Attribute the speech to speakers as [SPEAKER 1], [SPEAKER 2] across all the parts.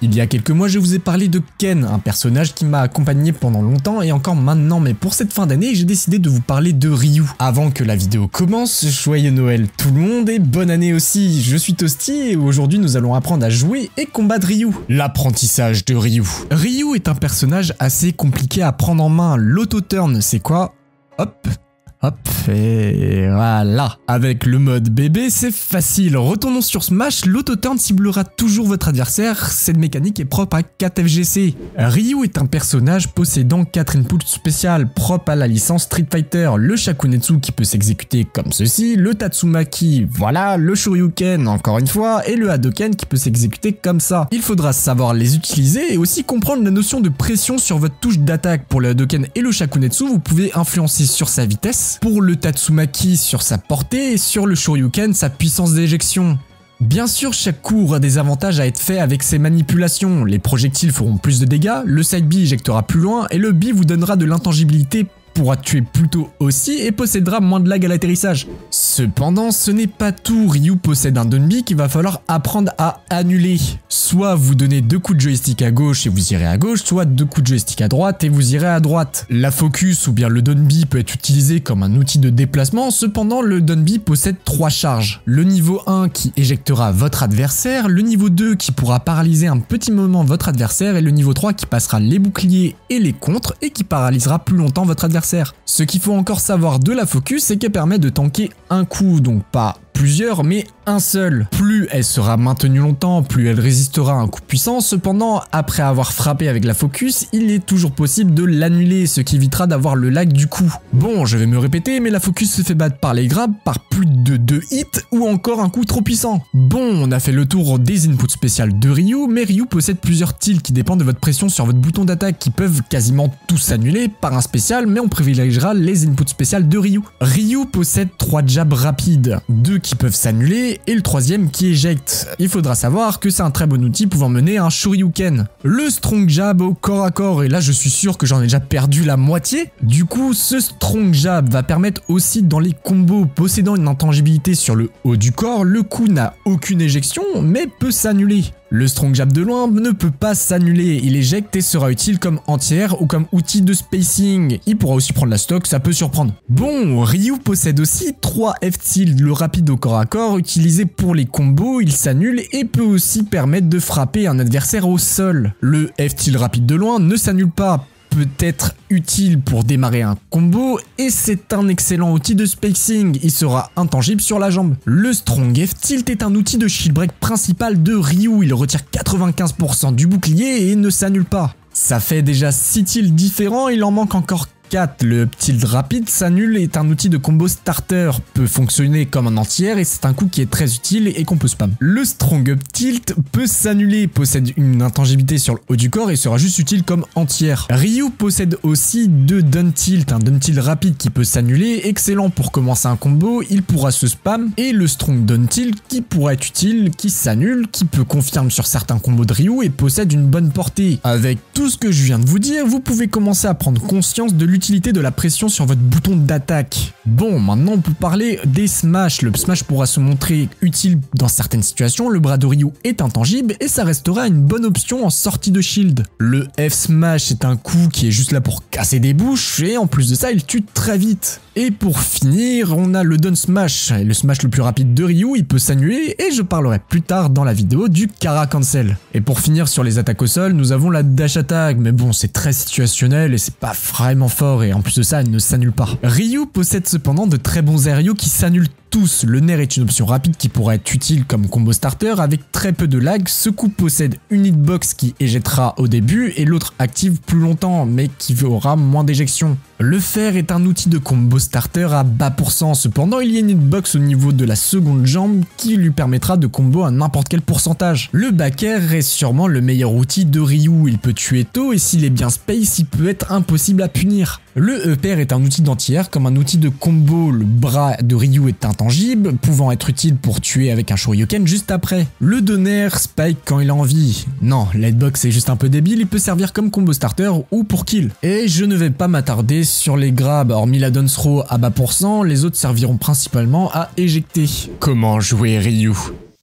[SPEAKER 1] Il y a quelques mois, je vous ai parlé de Ken, un personnage qui m'a accompagné pendant longtemps et encore maintenant, mais pour cette fin d'année, j'ai décidé de vous parler de Ryu. Avant que la vidéo commence, joyeux Noël tout le monde et bonne année aussi. Je suis Toasty et aujourd'hui nous allons apprendre à jouer et combattre Ryu. L'apprentissage de Ryu. Ryu est un personnage assez compliqué à prendre en main. L'auto-turn, c'est quoi? Hop. Hop, et voilà. Avec le mode bébé, c'est facile. Retournons sur Smash, l'auto-turn ciblera toujours votre adversaire. Cette mécanique est propre à 4FGC. Ryu est un personnage possédant 4 inputs spéciales propres à la licence Street Fighter. Le Shakunetsu qui peut s'exécuter comme ceci, le Tatsumaki, voilà, le Shoryuken encore une fois, et le Hadoken qui peut s'exécuter comme ça. Il faudra savoir les utiliser et aussi comprendre la notion de pression sur votre touche d'attaque. Pour le Hadoken et le Shakunetsu, vous pouvez influencer sur sa vitesse, pour le Tatsumaki sur sa portée et sur le Shoryuken sa puissance d'éjection. Bien sûr, chaque coup aura des avantages à être fait avec ses manipulations. Les projectiles feront plus de dégâts, le side B éjectera plus loin et le B vous donnera de l'intangibilité, pourra tuer plus tôt aussi et possédera moins de lag à l'atterrissage. Cependant, ce n'est pas tout. Ryu possède un down B qu'il va falloir apprendre à annuler. Soit vous donnez 2 coups de joystick à gauche et vous irez à gauche, soit 2 coups de joystick à droite et vous irez à droite. La focus ou bien le down B peut être utilisé comme un outil de déplacement, cependant le down B possède 3 charges. Le niveau 1 qui éjectera votre adversaire, le niveau 2 qui pourra paralyser un petit moment votre adversaire et le niveau 3 qui passera les boucliers et les contres et qui paralysera plus longtemps votre adversaire. Ce qu'il faut encore savoir de la focus, c'est qu'elle permet de tanker un coup, donc pas plusieurs, mais un seul. Plus elle sera maintenue longtemps, plus elle résistera à un coup puissant. Cependant, après avoir frappé avec la focus, il est toujours possible de l'annuler, ce qui évitera d'avoir le lag du coup. Bon, je vais me répéter, mais la focus se fait battre par les grabs, par plus de 2 hits ou encore un coup trop puissant. Bon, on a fait le tour des inputs spéciales de Ryu, mais Ryu possède plusieurs tilts qui dépendent de votre pression sur votre bouton d'attaque qui peuvent quasiment tous annuler par un spécial, mais on privilégiera les inputs spéciales de Ryu. Ryu possède 3 jabs rapides, 2 qui peuvent s'annuler et le 3e qui éjecte. Il faudra savoir que c'est un très bon outil pouvant mener un Shoryuken. Le strong jab au corps à corps, et là je suis sûr que j'en ai déjà perdu la moitié. Du coup, ce strong jab va permettre aussi dans les combos possédant une intangibilité sur le haut du corps, le coup n'a aucune éjection mais peut s'annuler. Le strong jab de loin ne peut pas s'annuler, il éjecte et sera utile comme anti-air ou comme outil de spacing. Il pourra aussi prendre la stock, ça peut surprendre. Bon, Ryu possède aussi 3 F-tilt, le rapide au corps à corps utilisé pour les combos, il s'annule et peut aussi permettre de frapper un adversaire au sol. Le F-tilt rapide de loin ne s'annule pas, peut être utile pour démarrer un combo et c'est un excellent outil de spacing, il sera intangible sur la jambe. Le Strong F-Tilt est un outil de shield break principal de Ryu, il retire 95% du bouclier et ne s'annule pas. Ça fait déjà 6 tilts différents, il en manque encore 4. Le tilt rapide s'annule est un outil de combo starter, peut fonctionner comme un anti-air et c'est un coup qui est très utile et qu'on peut spam. Le strong up tilt peut s'annuler, possède une intangibilité sur le haut du corps et sera juste utile comme anti-air. Ryu possède aussi 2 down tilt, un down tilt rapide qui peut s'annuler, excellent pour commencer un combo, il pourra se spam, et le strong down tilt qui pourra être utile, qui s'annule, qui peut confirmer sur certains combos de Ryu et possède une bonne portée. Avec tout ce que je viens de vous dire, vous pouvez commencer à prendre conscience de l'utilité de la pression sur votre bouton d'attaque. Bon, maintenant on peut parler des smash. Le smash pourra se montrer utile dans certaines situations, le bras de Ryu est intangible et ça restera une bonne option en sortie de shield. Le F-smash est un coup qui est juste là pour casser des bouches et en plus de ça il tue très vite. Et pour finir, on a le down smash, le smash le plus rapide de Ryu, il peut s'annuler et je parlerai plus tard dans la vidéo du Kara Cancel. Et pour finir sur les attaques au sol, nous avons la dash attack, mais bon c'est très situationnel et c'est pas vraiment fort et en plus de ça elle ne s'annule pas. Ryu possède cependant de très bons aériaux qui s'annulent tous. Le Nair est une option rapide qui pourra être utile comme combo starter avec très peu de lag. Ce coup possède une hitbox qui éjettera au début et l'autre active plus longtemps mais qui aura moins d'éjection. Le fer est un outil de combo starter à bas pourcent, cependant il y a une hitbox au niveau de la seconde jambe qui lui permettra de combo à n'importe quel pourcentage. Le back air reste sûrement le meilleur outil de Ryu, il peut tuer tôt et s'il est bien space il peut être impossible à punir. Le up-air est un outil d'anti-air comme un outil de combo, le bras de Ryu est intangible, pouvant être utile pour tuer avec un Shoryuken juste après. Le donner spike quand il a envie. Non, la hitbox est juste un peu débile, il peut servir comme combo starter ou pour kill. Et je ne vais pas m'attarder sur les grabs, hormis la down throw à bas pourcent, les autres serviront principalement à éjecter. Comment jouer Ryu ?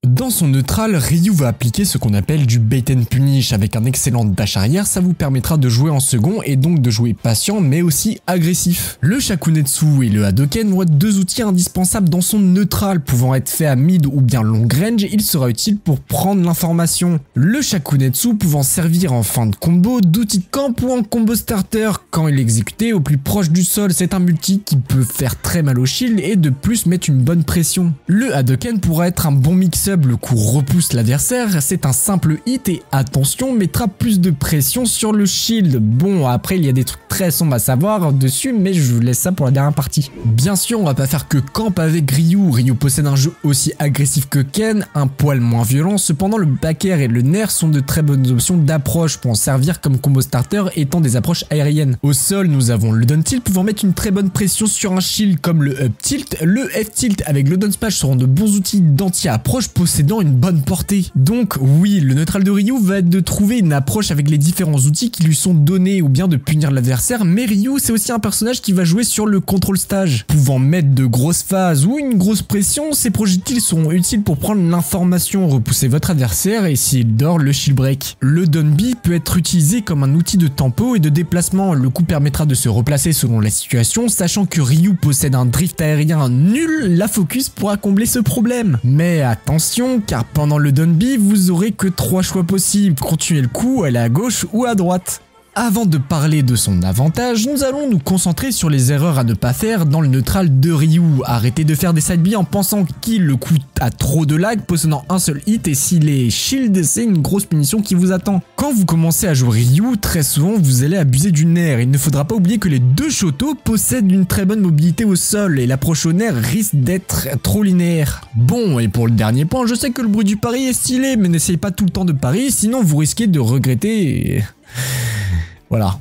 [SPEAKER 1] Dans son neutral, Ryu va appliquer ce qu'on appelle du bait and punish. Avec un excellent dash arrière, ça vous permettra de jouer en second et donc de jouer patient mais aussi agressif. Le Shakunetsu et le Hadoken vont être deux outils indispensables dans son neutral, pouvant être fait à mid ou bien long range, il sera utile pour prendre l'information. Le Shakunetsu pouvant servir en fin de combo, d'outil de camp ou en combo starter. Quand il est exécuté au plus proche du sol, c'est un multi qui peut faire très mal au shield et de plus mettre une bonne pression. Le Hadoken pourra être un bon mix-up, le coup repousse l'adversaire, c'est un simple hit et attention, mettra plus de pression sur le shield. Bon, après il y a des trucs très sombres à savoir dessus, mais je vous laisse ça pour la dernière partie. Bien sûr, on va pas faire que camp avec Ryu. Ryu possède un jeu aussi agressif que Ken, un poil moins violent, cependant le back air et le nair sont de très bonnes options d'approche pour en servir comme combo starter étant des approches aériennes. Au sol, nous avons le down tilt pouvant mettre une très bonne pression sur un shield comme le up tilt. Le F tilt avec le down smash seront de bons outils d'anti-approche possédant une bonne portée. Donc oui, le neutral de Ryu va être de trouver une approche avec les différents outils qui lui sont donnés ou bien de punir l'adversaire, mais Ryu c'est aussi un personnage qui va jouer sur le contrôle stage. Pouvant mettre de grosses phases ou une grosse pression, ses projectiles seront utiles pour prendre l'information, repousser votre adversaire et s'il dort, le shield break. Le down B peut être utilisé comme un outil de tempo et de déplacement, le coup permettra de se replacer selon la situation, sachant que Ryu possède un drift aérien nul, la focus pourra combler ce problème. Mais attention, car pendant le down B, vous aurez que 3 choix possibles, continuer le coup, aller à gauche ou à droite. Avant de parler de son avantage, nous allons nous concentrer sur les erreurs à ne pas faire dans le neutral de Ryu. Arrêtez de faire des side B en pensant qu'il le coup a trop de lag, possédant un seul hit et s'il est shield, c'est une grosse punition qui vous attend. Quand vous commencez à jouer Ryu, très souvent vous allez abuser du nair. Il ne faudra pas oublier que les deux Shoto possèdent une très bonne mobilité au sol et l'approche au nair risque d'être trop linéaire. Bon, et pour le dernier point, je sais que le bruit du pari est stylé, mais n'essayez pas tout le temps de parier, sinon vous risquez de regretter... Voilà.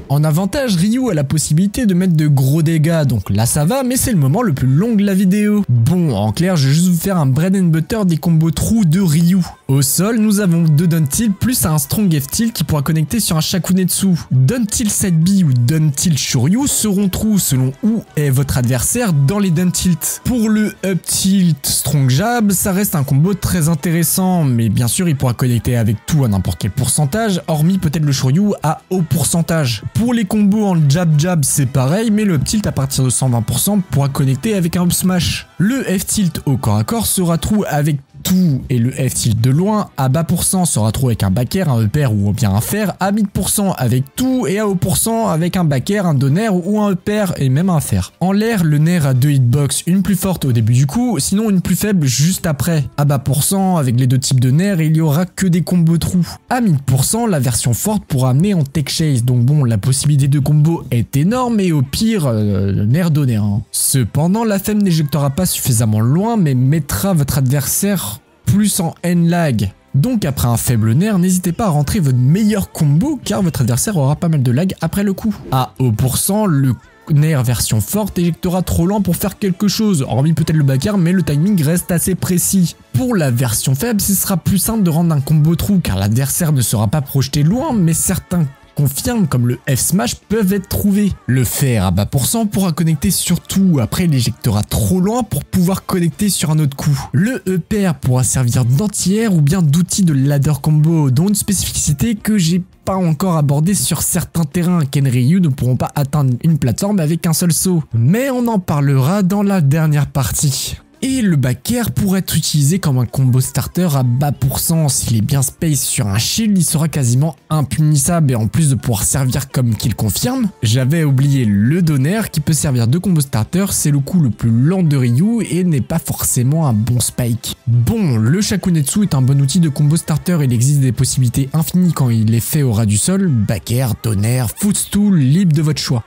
[SPEAKER 1] En avantage, Ryu a la possibilité de mettre de gros dégâts, donc là ça va, mais c'est le moment le plus long de la vidéo. Bon, en clair, je vais juste vous faire un bread and butter des combos trous de Ryu. Au sol, nous avons 2 down tilt plus un strong F tilt qui pourra connecter sur un Shakunetsu. Down tilt side B ou down tilt Shoryu seront trous selon où est votre adversaire dans les down tilt. Pour le up tilt strong jab, ça reste un combo très intéressant, mais bien sûr il pourra connecter avec tout à n'importe quel pourcentage, hormis peut-être le Shoryu à haut pourcentage. Pour les combos en jab-jab, c'est pareil, mais le up tilt à partir de 120% pourra connecter avec un up smash. Le F tilt au corps à corps sera trou avec tout et le F tilt de loin à bas pourcent sera trou avec un back air, un upper ou bien un fer, à mid pourcent avec tout et à haut pourcent avec un back air, un down air ou un upper et même un fer. En l'air, le nair a 2 hitbox, une plus forte au début du coup, sinon une plus faible juste après. À bas pourcent avec les deux types de nair, il y aura que des combos trous. À mid pourcent, la version forte pourra amener en tech chase, donc bon, la possibilité de combo est énorme et au pire, nair donné. Cependant, la femme n'éjectera pas suffisamment loin mais mettra votre adversaire plus en N-lag. Donc après un faible nair, n'hésitez pas à rentrer votre meilleur combo car votre adversaire aura pas mal de lag après le coup. À haut pourcent, le nair version forte éjectera trop lent pour faire quelque chose, hormis peut-être le back air, mais le timing reste assez précis. Pour la version faible, ce sera plus simple de rendre un combo trou car l'adversaire ne sera pas projeté loin, mais certains confirme comme le F-Smash peuvent être trouvés. Le fer à bas pourcent pourra connecter sur tout, après il éjectera trop loin pour pouvoir connecter sur un autre coup. Le E-Pair pourra servir d'anti-air ou bien d'outil de ladder combo, dont une spécificité que j'ai pas encore abordée sur certains terrains. Ken et Ryu ne pourront pas atteindre une plateforme avec un seul saut. Mais on en parlera dans la dernière partie. Et le back air pourrait être utilisé comme un combo starter à bas pourcent. S'il est bien space sur un shield, il sera quasiment impunissable et en plus de pouvoir servir comme qu'il confirme, j'avais oublié le donner qui peut servir de combo starter, c'est le coup le plus lent de Ryu et n'est pas forcément un bon spike. Bon, le Shakunetsu est un bon outil de combo starter, il existe des possibilités infinies quand il est fait au ras du sol, back air, donner, footstool, libre de votre choix.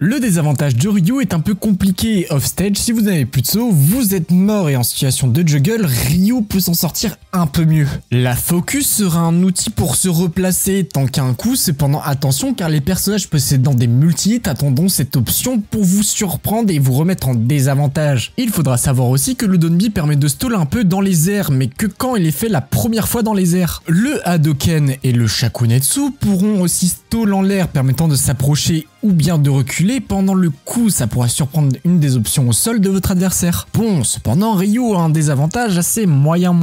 [SPEAKER 1] Le désavantage de Ryu est un peu compliqué off-stage. Si vous n'avez plus de saut, vous êtes mort et en situation de juggle, Ryu peut s'en sortir un peu mieux. La focus sera un outil pour se replacer tant qu'un coup, cependant attention car les personnages possédant des multi-hits attendront cette option pour vous surprendre et vous remettre en désavantage. Il faudra savoir aussi que le Donbi permet de stall un peu dans les airs, mais que quand il est fait la première fois dans les airs. Le Hadoken et le Shakunetsu pourront aussi stall en l'air permettant de s'approcher ou bien de reculer pendant le coup, ça pourra surprendre une des options au sol de votre adversaire. Bon, cependant Ryu a un désavantage assez moyen,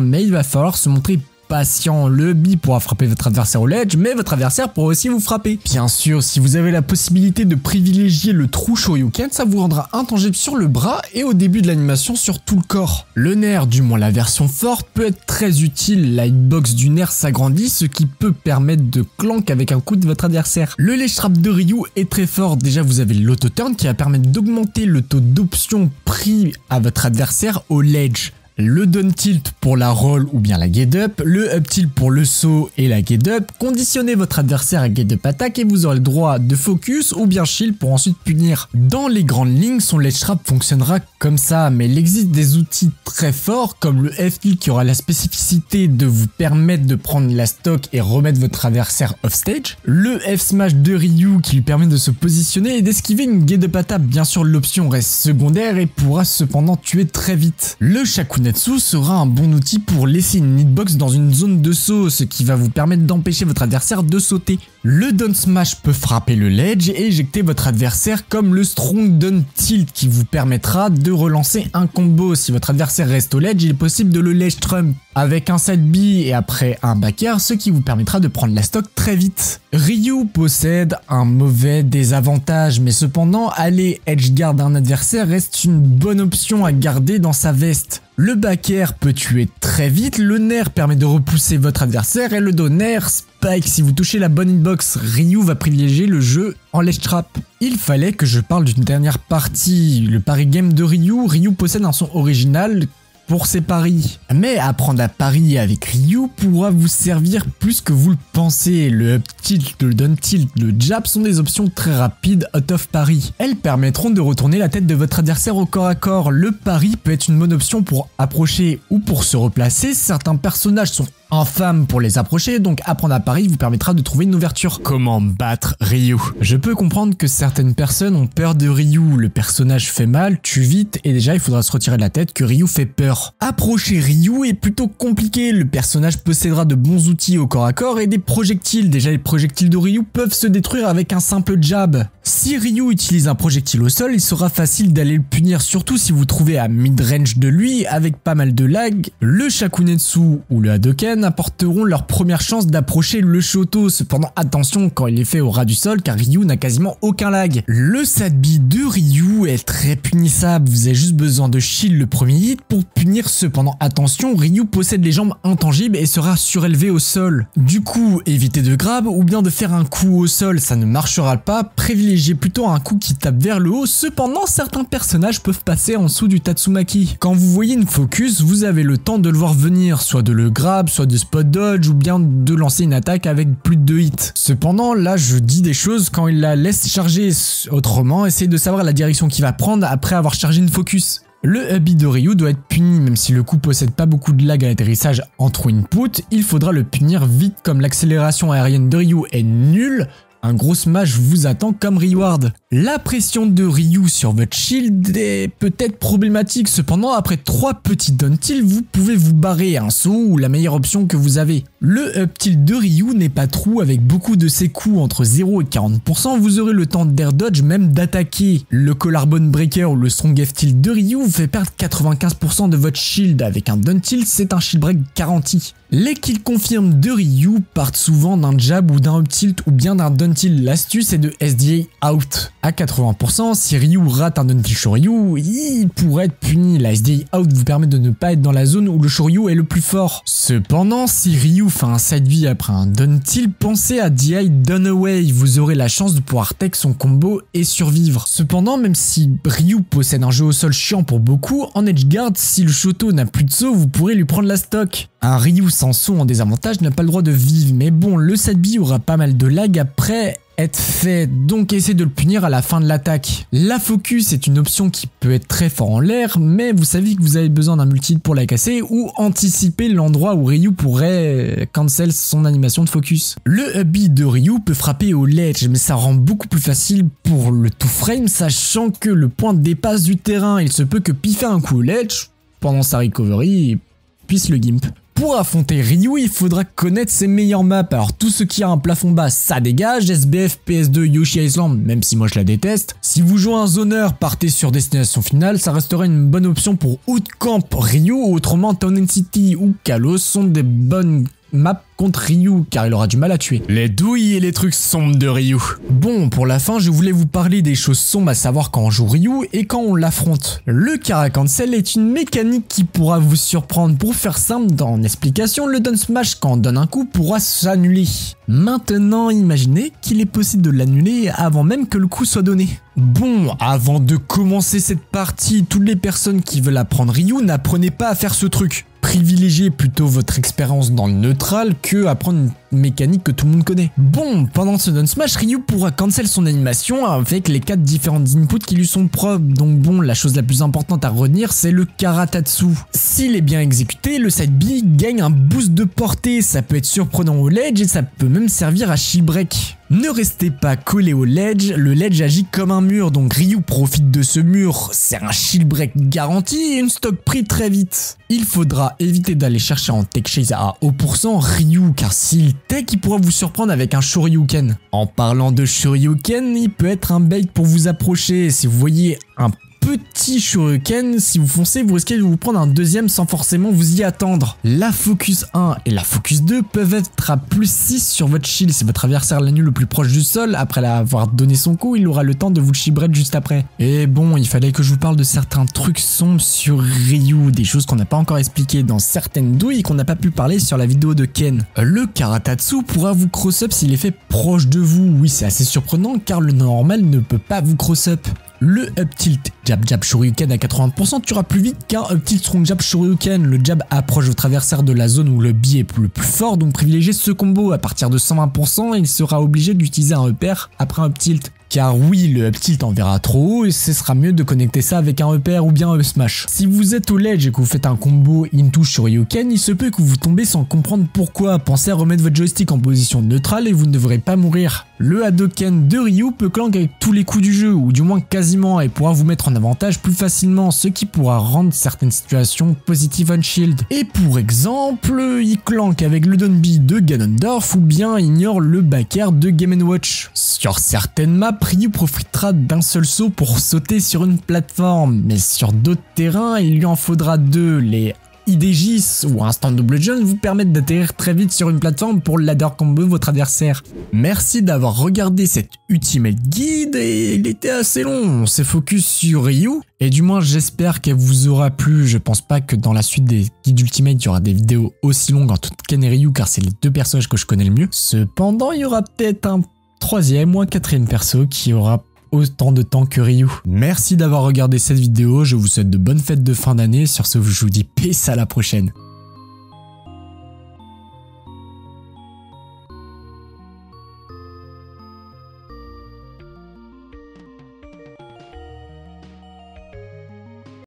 [SPEAKER 1] mais il va falloir se montrer patient. Le bi pourra frapper votre adversaire au ledge, mais votre adversaire pourra aussi vous frapper. Bien sûr, si vous avez la possibilité de privilégier le True Shoryuken, ça vous rendra intangible sur le bras et au début de l'animation sur tout le corps. Le nerf, du moins la version forte, peut être très utile. La hitbox du nerf s'agrandit, ce qui peut permettre de clank avec un coup de votre adversaire. Le ledge trap de Ryu est très fort. Déjà, vous avez l'auto-turn qui va permettre d'augmenter le taux d'options pris à votre adversaire au ledge. Le down tilt pour la roll ou bien la get up, le up tilt pour le saut et la get up. Conditionnez votre adversaire à get up attaque et vous aurez le droit de focus ou bien shield pour ensuite punir. Dans les grandes lignes, son ledge trap fonctionnera comme ça, mais il existe des outils très forts comme le F tilt qui aura la spécificité de vous permettre de prendre la stock et remettre votre adversaire off stage. Le F smash de Ryu qui lui permet de se positionner et d'esquiver une get up attaque. Bien sûr, l'option reste secondaire et pourra cependant tuer très vite. Le Shakunetsu sera un bon outil pour laisser une hitbox dans une zone de saut, ce qui va vous permettre d'empêcher votre adversaire de sauter. Le down smash peut frapper le ledge et éjecter votre adversaire comme le strong down tilt qui vous permettra de relancer un combo. Si votre adversaire reste au ledge, il est possible de le ledge trump avec un side B et après un back air, ce qui vous permettra de prendre la stock très vite. Ryu possède un mauvais désavantage, mais cependant aller edge guard un adversaire reste une bonne option à garder dans sa veste. Le back air peut tuer très vite, le nair permet de repousser votre adversaire et le down air spike. Si vous touchez la bonne hitbox, Ryu va privilégier le jeu en ledge trap. Il fallait que je parle d'une dernière partie, le parry game de Ryu. Ryu possède un son original pour ses paris. Mais apprendre à parier avec Ryu pourra vous servir plus que vous le pensez. Le up tilt, le down tilt, le jab sont des options très rapides out of pari. Elles permettront de retourner la tête de votre adversaire au corps à corps. Le pari peut être une bonne option pour approcher ou pour se replacer. Certains personnages sont infâmes pour les approcher, donc apprendre à pari vous permettra de trouver une ouverture. Comment battre Ryu? Je peux comprendre que certaines personnes ont peur de Ryu. Le personnage fait mal, tue vite et déjà il faudra se retirer de la tête que Ryu fait peur. Approcher Ryu est plutôt compliqué. Le personnage possédera de bons outils au corps à corps et des projectiles. Déjà les projectiles de Ryu peuvent se détruire avec un simple jab. Si Ryu utilise un projectile au sol, il sera facile d'aller le punir, surtout si vous trouvez à mid-range de lui avec pas mal de lag. Le Shakunetsu ou le Hadoken apporteront leur première chance d'approcher le Shoto. Cependant attention quand il est fait au ras du sol car Ryu n'a quasiment aucun lag. Le Sadbi de Ryu est très punissable, vous avez juste besoin de shield le premier hit pour punir. Cependant attention, Ryu possède les jambes intangibles et sera surélevé au sol. Du coup évitez de grab ou bien de faire un coup au sol, ça ne marchera pas. Privilégiez plutôt un coup qui tape vers le haut. Cependant certains personnages peuvent passer en dessous du Tatsumaki. Quand vous voyez une focus, vous avez le temps de le voir venir, soit de le grab, soit de spot dodge ou bien de lancer une attaque avec plus de 2 hits. Cependant là je dis des choses quand il la laisse charger, autrement essayez de savoir la direction qu'il va prendre après avoir chargé une focus. Le Ubi de Ryu doit être puni, même si le coup possède pas beaucoup de lag à l'atterrissage entre input, il faudra le punir vite comme l'accélération aérienne de Ryu est nulle. Un gros smash vous attend comme reward. La pression de Ryu sur votre shield est peut-être problématique, cependant après 3 petits down tilt, vous pouvez vous barrer un saut ou la meilleure option que vous avez. Le up tilt de Ryu n'est pas trou avec beaucoup de ses coups entre 0 et 40%, vous aurez le temps d'air dodge même d'attaquer. Le collarbone breaker ou le strong F tilt de Ryu vous fait perdre 95% de votre shield, avec un down tilt c'est un shield break garanti. Les kills confirmes de Ryu partent souvent d'un jab ou d'un up tilt ou bien d'un down tilt. L'astuce est de SDA out. À 80%, si Ryu rate un down tilt Shoryu, il pourrait être puni. La SDA out vous permet de ne pas être dans la zone où le Shoryu est le plus fort. Cependant, si Ryu fait un side V après un down tilt, pensez à DI down away. Vous aurez la chance de pouvoir tech son combo et survivre. Cependant, même si Ryu possède un jeu au sol chiant pour beaucoup, en edge guard, si le Shoto n'a plus de saut, vous pourrez lui prendre la stock. Un Ryu sans saut en désavantage n'a pas le droit de vivre, mais bon, le side B aura pas mal de lag après être fait, donc essayez de le punir à la fin de l'attaque. La focus est une option qui peut être très fort en l'air, mais vous savez que vous avez besoin d'un multi pour la casser ou anticiper l'endroit où Ryu pourrait cancel son animation de focus. Le up B de Ryu peut frapper au ledge, mais ça rend beaucoup plus facile pour le 2-frame, sachant que le point dépasse du terrain. Il se peut que piffer un coup au ledge pendant sa recovery puisse le gimp. Pour affronter Ryu, il faudra connaître ses meilleures maps. Alors tout ce qui a un plafond bas, ça dégage. SBF, PS2, Yoshi Island, même si moi je la déteste. Si vous jouez un zoneur, partez sur destination finale, ça restera une bonne option pour Outcamp Ryu. Autrement, Town & City ou Kalos sont des bonnes maps contre Ryu, car il aura du mal à tuer. Les douilles et les trucs sombres de Ryu. Bon, pour la fin, je voulais vous parler des choses sombres à savoir quand on joue Ryu et quand on l'affronte. Le Kara Cancel est une mécanique qui pourra vous surprendre. Pour faire simple, dans l'explication, le down smash quand on donne un coup pourra s'annuler. Maintenant, imaginez qu'il est possible de l'annuler avant même que le coup soit donné. Bon, avant de commencer cette partie, toutes les personnes qui veulent apprendre Ryu, n'apprenez pas à faire ce truc. Privilégiez plutôt votre expérience dans le neutral que apprendre une mécanique que tout le monde connaît. Bon, pendant ce down smash, Ryu pourra cancel son animation avec les 4 différentes inputs qui lui sont propres. Donc bon, la chose la plus importante à retenir, c'est le Karatatsu. S'il est bien exécuté, le side B gagne un boost de portée. Ça peut être surprenant au ledge et ça peut même servir à shield break. Ne restez pas collé au ledge, le ledge agit comme un mur, donc Ryu profite de ce mur, c'est un shield break garanti et une stock pris très vite. Il faudra éviter d'aller chercher en tech chase à haut pourcent Ryu, car s'il tech, il pourra vous surprendre avec un Shoryuken. En parlant de Shoryuken, il peut être un bait pour vous approcher. Si vous voyez un petit Shoryuken, si vous foncez, vous risquez de vous prendre un deuxième sans forcément vous y attendre. La Focus 1 et la Focus 2 peuvent être à plus 6 sur votre shield. Si votre adversaire l'annule le plus proche du sol, après l'avoir donné son coup, il aura le temps de vous le shibret juste après. Et bon, il fallait que je vous parle de certains trucs sombres sur Ryu, des choses qu'on n'a pas encore expliquées dans certaines douilles qu'on n'a pas pu parler sur la vidéo de Ken. Le Karatatsu pourra vous cross-up s'il est fait proche de vous. Oui, c'est assez surprenant car le normal ne peut pas vous cross-up. Le up tilt jab jab shoryuken à 80% tuera plus vite qu'un up tilt strong jab shoryuken. Le jab approche votre adversaire de la zone où le bi est le plus fort, donc privilégiez ce combo. À partir de 120%, il sera obligé d'utiliser un repère après un up tilt. Car oui, le up tilt enverra trop haut et ce sera mieux de connecter ça avec un repère ou bien un up smash. Si vous êtes au ledge et que vous faites un combo into shoryuken, il se peut que vous tombez sans comprendre pourquoi. Pensez à remettre votre joystick en position neutrale et vous ne devrez pas mourir. Le Hadoken de Ryu peut clank avec tous les coups du jeu, ou du moins quasiment, et pourra vous mettre en avantage plus facilement, ce qui pourra rendre certaines situations positives on shield. Et pour exemple, il clank avec le down B de Ganondorf ou bien ignore le back air de Game & Watch. Sur certaines maps, Ryu profitera d'un seul saut pour sauter sur une plateforme, mais sur d'autres terrains, il lui en faudra 2, les IDGIS ou Instant Double Jump vous permettent d'atterrir très vite sur une plateforme pour ladder combo votre adversaire. Merci d'avoir regardé cet Ultimate Guide et il était assez long, on s'est focus sur Ryu et du moins j'espère qu'elle vous aura plu. Je pense pas que dans la suite des guides Ultimate il y aura des vidéos aussi longues en tout Ken et Ryu car c'est les 2 personnages que je connais le mieux. Cependant il y aura peut-être un 3e ou un 4e perso qui aura autant de temps que Ryu. Merci d'avoir regardé cette vidéo, je vous souhaite de bonnes fêtes de fin d'année, sur ce je vous dis peace, à la prochaine.